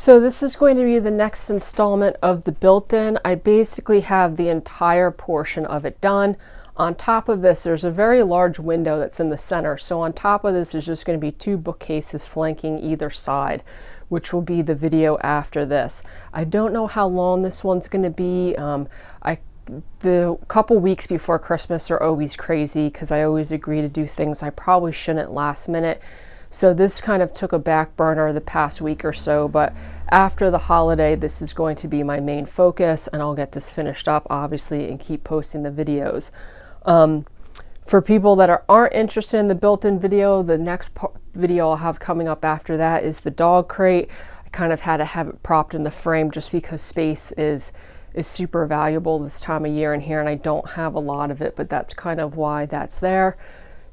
So this is going to be the next installment of the built-in. I basically have the entire portion of it done. On top of this, there's a very large window that's in the center. So on top of this is just going to be two bookcases flanking either side, which will be the video after this. I don't know how long this one's going to be. The couple weeks before Christmas are always crazy because I always agree to do things I probably shouldn't last minute. So this kind of took a back burner the past week or so, but after the holiday, this is going to be my main focus, and I'll get this finished up, obviously, and keep posting the videos. For people that aren't interested in the built-in video, the next video I'll have coming up after that is the dog crate. I kind of had to have it propped in the frame just because space is super valuable this time of year in here, and I don't have a lot of it, but that's kind of why that's there.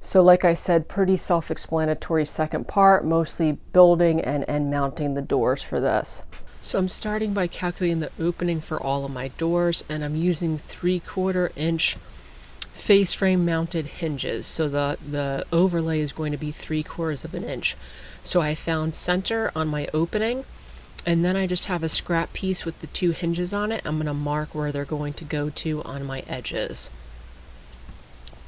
So like I said, pretty self-explanatory second part, mostly building and mounting the doors for this. So I'm starting by calculating the opening for all of my doors, and I'm using 3/4 inch face frame mounted hinges. So the overlay is going to be 3/4 of an inch. So I found center on my opening, and then I just have a scrap piece with the two hinges on it. I'm going to mark where they're going to go to on my edges,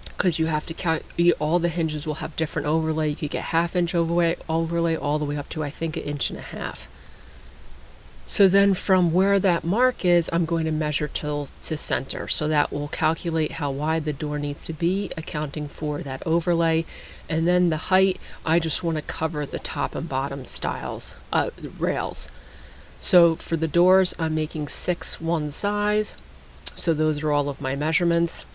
because you have to calculate, all the hinges will have different overlay. You could get 1/2 inch overlay all the way up to, I think, 1.5 inches. So then from where that mark is, I'm going to measure to center. So that will calculate how wide the door needs to be, accounting for that overlay. And then the height, I just want to cover the top and bottom rails. So for the doors, I'm making 6 one size. So those are all of my measurements.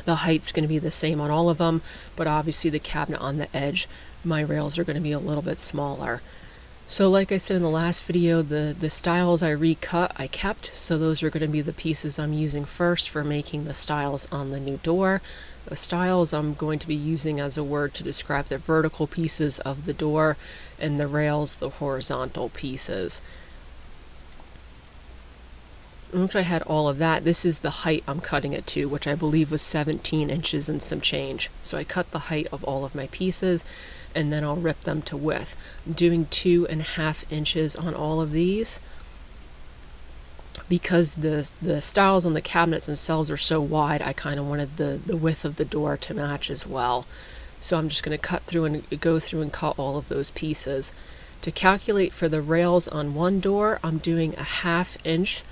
The height's going to be the same on all of them, but obviously the cabinet on the edge, my rails are going to be a little bit smaller. So like I said in the last video, the stiles I recut, I kept, so those are going to be the pieces I'm using first for making the stiles on the new door. The stiles I'm going to be using as a word to describe the vertical pieces of the door, and the rails, the horizontal pieces. Once I had all of that, this is the height I'm cutting it to, which I believe was 17 inches and some change. So I cut the height of all of my pieces, and then I'll rip them to width. I'm doing 2.5 inches on all of these because the stiles on the cabinets themselves are so wide. I kind of wanted the width of the door to match as well. So I'm just going to go through and cut all of those pieces. To calculate for the rails on one door, I'm doing 1/2 inch,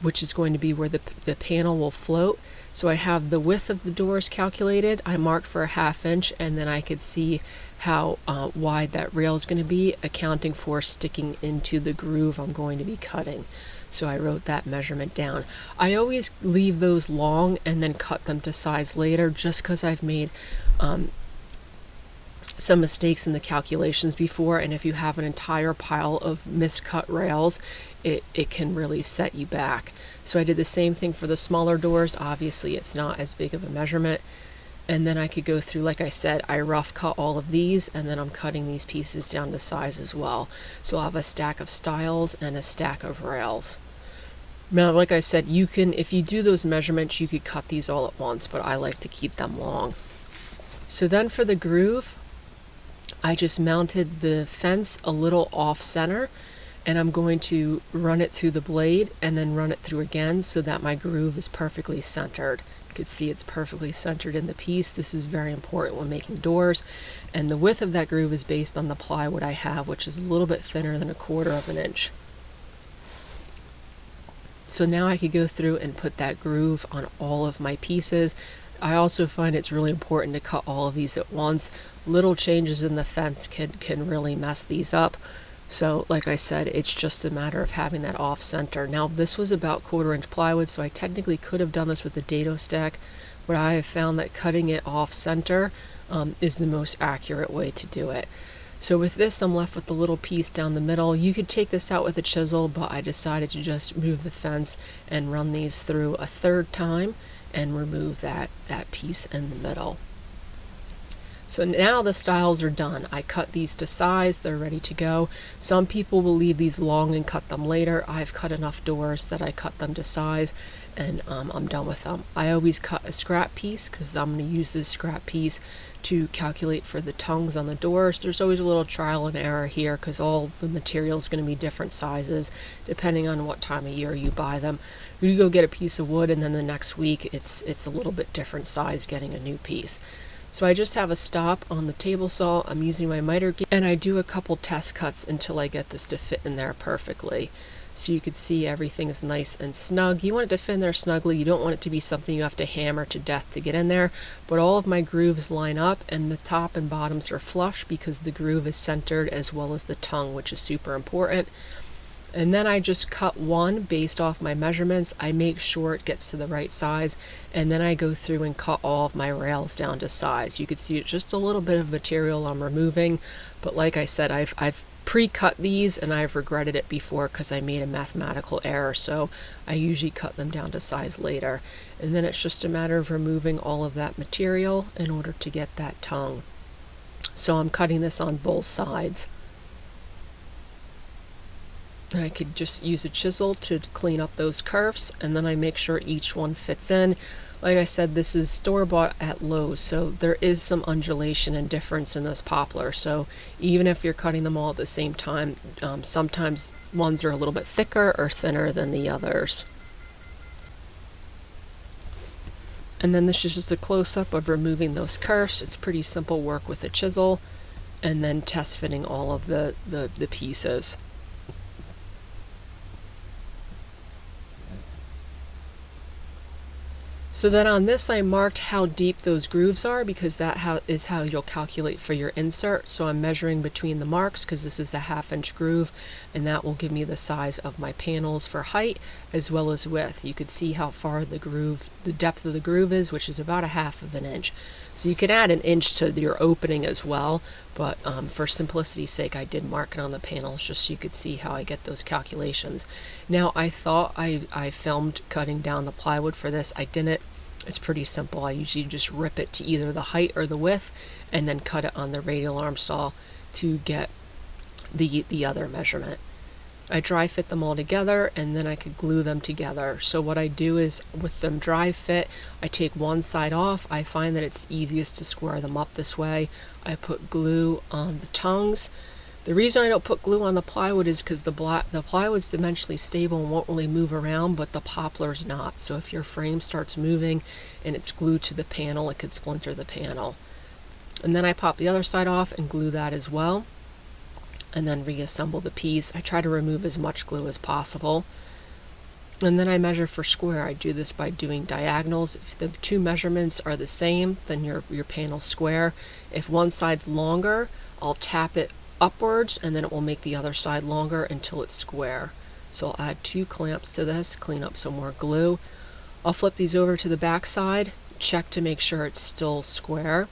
which is going to be where the panel will float. So I have the width of the doors calculated. I marked for 1/2 inch, and then I could see how wide that rail is going to be, accounting for sticking into the groove I'm going to be cutting. So I wrote that measurement down. I always leave those long and then cut them to size later, just because I've made some mistakes in the calculations before, and if you have an entire pile of miscut rails, it can really set you back. So I did the same thing for the smaller doors. Obviously it's not as big of a measurement, and then I could go through, like I said, I rough cut all of these, and then I'm cutting these pieces down to size as well. So I'll have a stack of stiles and a stack of rails. Now, like I said, you can, if you do those measurements, you could cut these all at once, but I like to keep them long. So then for the groove, I just mounted the fence a little off center, and I'm going to run it through the blade and then run it through again so that my groove is perfectly centered. You can see it's perfectly centered in the piece. This is very important when making doors, and the width of that groove is based on the plywood I have, which is a little bit thinner than 1/4 inch. So now I could go through and put that groove on all of my pieces. I also find it's really important to cut all of these at once. Little changes in the fence can really mess these up. So like I said, it's just a matter of having that off center. Now this was about 1/4 inch plywood, so I technically could have done this with the Dado stack, but I have found that cutting it off center is the most accurate way to do it. So with this, I'm left with the little piece down the middle. You could take this out with a chisel, but I decided to just move the fence and run these through a 3rd time and remove that piece in the middle. So now the stiles are done. I cut these to size, they're ready to go. Some people will leave these long and cut them later. I've cut enough doors that I cut them to size, and I'm done with them. I always cut a scrap piece because I'm going to use this scrap piece to calculate for the tongues on the doors. There's always a little trial and error here because all the material is going to be different sizes depending on what time of year you buy them. You go get a piece of wood and then the next week it's a little bit different size getting a new piece. So I just have a stop on the table saw. I'm using my miter gauge and I do a couple test cuts until I get this to fit in there perfectly. So you can see everything is nice and snug. You want it to fit in there snugly. You don't want it to be something you have to hammer to death to get in there. But all of my grooves line up and the top and bottoms are flush because the groove is centered as well as the tongue, which is super important. And then I just cut one based off my measurements. I make sure it gets to the right size, and then I go through and cut all of my rails down to size. You can see it's just a little bit of material I'm removing, but like I said, I've pre-cut these and I've regretted it before because I made a mathematical error, so I usually cut them down to size later. And then it's just a matter of removing all of that material in order to get that tongue. So I'm cutting this on both sides. And I could just use a chisel to clean up those curves, and then I make sure each one fits in. Like I said, this is store-bought at Lowe's, so there is some undulation and difference in this poplar. So even if you're cutting them all at the same time, sometimes ones are a little bit thicker or thinner than the others. And then this is just a close-up of removing those curves. It's pretty simple work with a chisel, and then test fitting all of the pieces. So then on this I marked how deep those grooves are because that is how you'll calculate for your insert. So I'm measuring between the marks because this is a 1/2 inch groove, and that will give me the size of my panels for height as well as width. You could see how far the depth of the groove is, which is about 1/2 inch. So you can add 1 inch to your opening as well, but for simplicity's sake I did mark it on the panels just so you could see how I get those calculations. Now I thought I filmed cutting down the plywood for this. I didn't. It's pretty simple. I usually just rip it to either the height or the width and then cut it on the radial arm saw to get the other measurement. I dry fit them all together and then I could glue them together. So what I do is with them dry fit, I take one side off. I find that it's easiest to square them up this way. I put glue on the tongues. The reason I don't put glue on the plywood is because the plywood's dimensionally stable and won't really move around, but the poplar's not. So if your frame starts moving and it's glued to the panel, it could splinter the panel. And then I pop the other side off and glue that as well, and then reassemble the piece. I try to remove as much glue as possible. And then I measure for square. I do this by doing diagonals. If the two measurements are the same, then your panel's square. If one side's longer, I'll tap it upwards and then it will make the other side longer until it's square. So I'll add 2 clamps to this, clean up some more glue. I'll flip these over to the back side, check to make sure it's still square,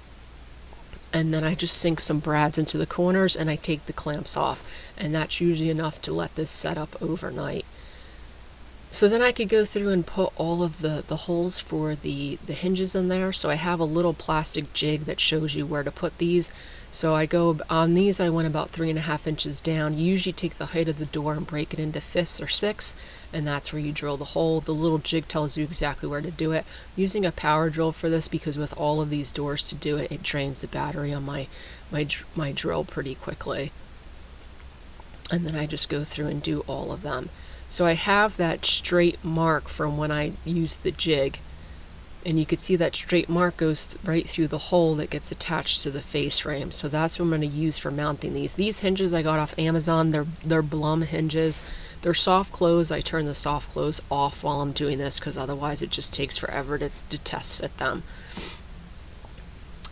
and then I just sink some brads into the corners and I take the clamps off, and that's usually enough to let this set up overnight. So then I could go through and put all of the holes for the hinges in there. So I have a little plastic jig that shows you where to put these. So I go on these, I went about 3.5 inches down. You usually take the height of the door and break it into 5ths or 6ths, and that's where you drill the hole. The little jig tells you exactly where to do it. I'm using a power drill for this because with all of these doors to do it, it drains the battery on my drill pretty quickly. And then I just go through and do all of them. So I have that straight mark from when I used the jig, and you can see that straight mark goes right through the hole that gets attached to the face frame. So that's what I'm going to use for mounting these. These hinges I got off Amazon. They're Blum hinges. They're soft close. I turn the soft close off while I'm doing this because otherwise it just takes forever to test fit them.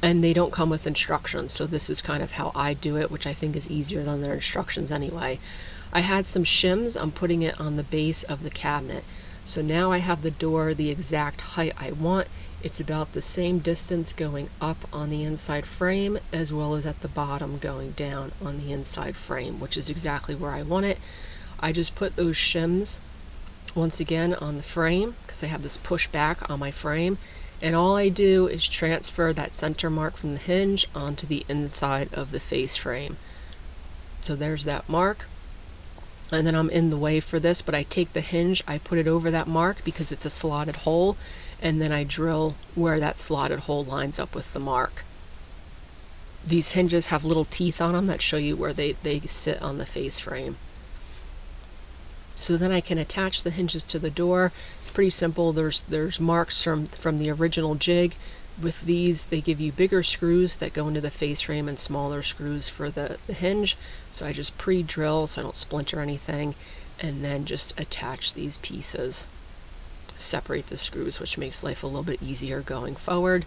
And they don't come with instructions, so this is kind of how I do it, which I think is easier than their instructions anyway. I had some shims. I'm putting it on the base of the cabinet. So now I have the door the exact height I want. It's about the same distance going up on the inside frame as well as at the bottom going down on the inside frame, which is exactly where I want it. I just put those shims once again on the frame because I have this push back on my frame, and all I do is transfer that center mark from the hinge onto the inside of the face frame. So there's that mark. And then I'm in the way for this, but I take the hinge, I put it over that mark because it's a slotted hole, and then I drill where that slotted hole lines up with the mark. these hinges have little teeth on them that show you where they sit on the face frame. So then I can attach the hinges to the door. It's pretty simple. There's marks from the original jig. With these, they give you bigger screws that go into the face frame and smaller screws for the hinge. So I just pre-drill so I don't splinter anything, and then just attach these pieces. Separate the screws, which makes life a little bit easier going forward.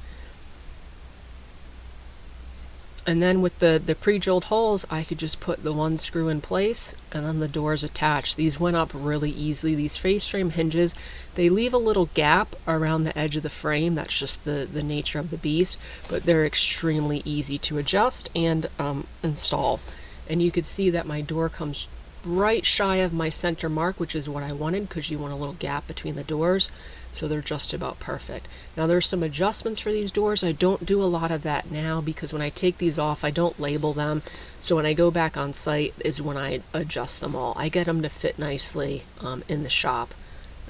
And then with the pre-drilled holes, I could just put the one screw in place and then the doors attached. These went up really easily. These face frame hinges, they leave a little gap around the edge of the frame. That's just the nature of the beast, but they're extremely easy to adjust and install. And you could see that my door comes right shy of my center mark, which is what I wanted, because you want a little gap between the doors. So they're just about perfect. Now there's some adjustments for these doors. I don't do a lot of that now because when I take these off, I don't label them. So when I go back on site is when I adjust them all. I get them to fit nicely in the shop.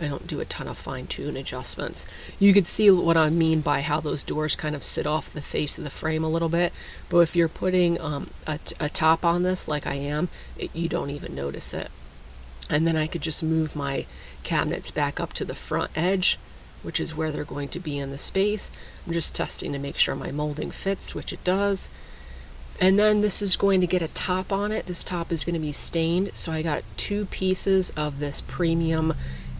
I don't do a ton of fine-tune adjustments. You could see what I mean by how those doors kind of sit off the face of the frame a little bit. But if you're putting a top on this like I am, you don't even notice it. And then I could just move my cabinets back up to the front edge, which is where they're going to be in the space. I'm just testing to make sure my molding fits, which it does. And then this is going to get a top on it. This top is going to be stained. So I got 2 pieces of this premium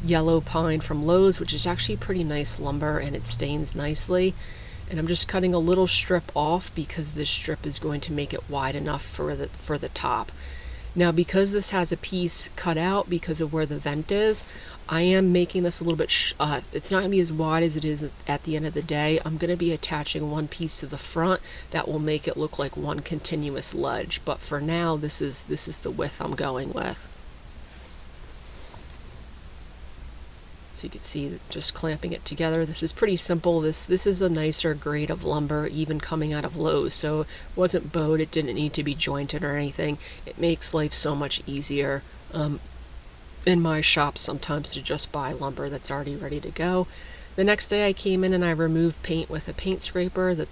yellow pine from Lowe's, which is actually pretty nice lumber, and it stains nicely. And I'm just cutting a little strip off because this strip is going to make it wide enough for the top. Now, because this has a piece cut out because of where the vent is, I am making this a little bit, it's not going to be as wide as it is at the end of the day. I'm going to be attaching one piece to the front that will make it look like one continuous ledge. But for now, this is the width I'm going with. So you can see just clamping it together. This is pretty simple. This is a nicer grade of lumber, even coming out of Lowe's. So it wasn't bowed, it didn't need to be jointed or anything. It makes life so much easier in my shop sometimes to just buy lumber that's already ready to go. The next day I came in and I removed paint with a paint scraper, the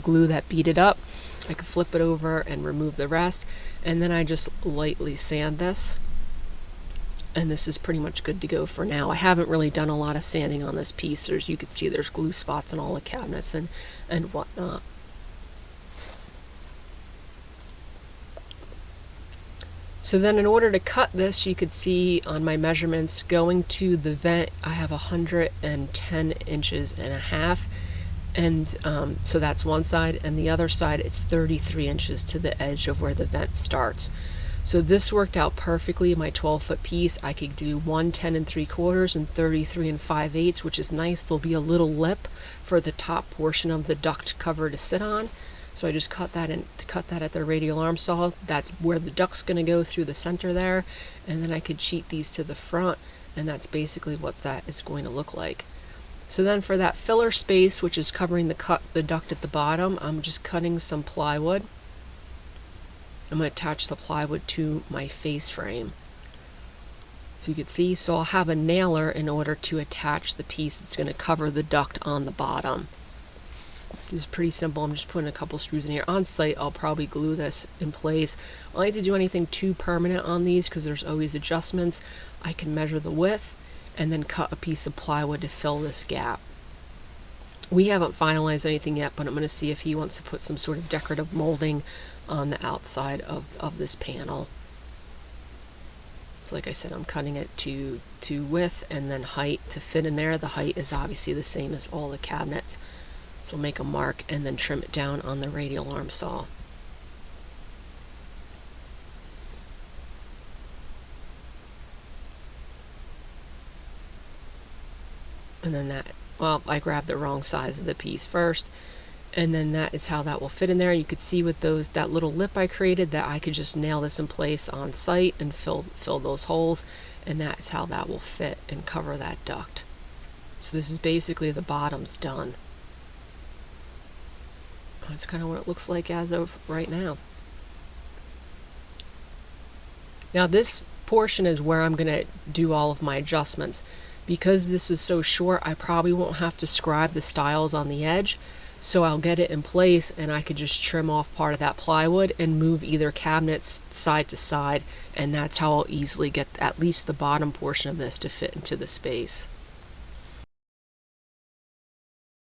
glue that beat it up. I could flip it over and remove the rest, and then I just lightly sand this. And this is pretty much good to go for now. I haven't really done a lot of sanding on this piece. You can see there's glue spots in all the cabinets and whatnot. So then in order to cut this, you could see on my measurements going to the vent, I have 110 inches and a half. And so that's one side, and the other side it's 33 inches to the edge of where the vent starts. So this worked out perfectly. My 12-foot piece, I could do 110 3/4 and 33 5/8, which is nice. There'll be a little lip for the top portion of the duct cover to sit on. So I just cut that at the radial arm saw. That's where the duct's going to go, through the center there, and then I could sheet these to the front, and that's basically what that is going to look like. So then for that filler space, which is covering the duct at the bottom, I'm just cutting some plywood. I'm going to attach the plywood to my face frame. So you can see, so I'll have a nailer in order to attach the piece that's going to cover the duct on the bottom. This is pretty simple. I'm just putting a couple screws in here. On site, I'll probably glue this in place. I don't like to do anything too permanent on these because there's always adjustments. I can measure the width and then cut a piece of plywood to fill this gap. We haven't finalized anything yet, but I'm going to see if he wants to put some sort of decorative molding on the outside of this panel. So like I said, I'm cutting it to width and then height to fit in there. The height is obviously the same as all the cabinets. So I'll make a mark and then trim it down on the radial arm saw. And then that, well, I grabbed the wrong size of the piece first, and then that is how that will fit in there. You could see with that little lip I created that I could just nail this in place on site and fill those holes, and that is how that will fit and cover that duct. So this is basically the bottom's done. That's kind of what it looks like as of right now. Now this portion is where I'm going to do all of my adjustments. Because this is so short, I probably won't have to scribe the styles on the edge. So I'll get it in place and I could just trim off part of that plywood and move either cabinets side to side, and that's how I'll easily get at least the bottom portion of this to fit into the space.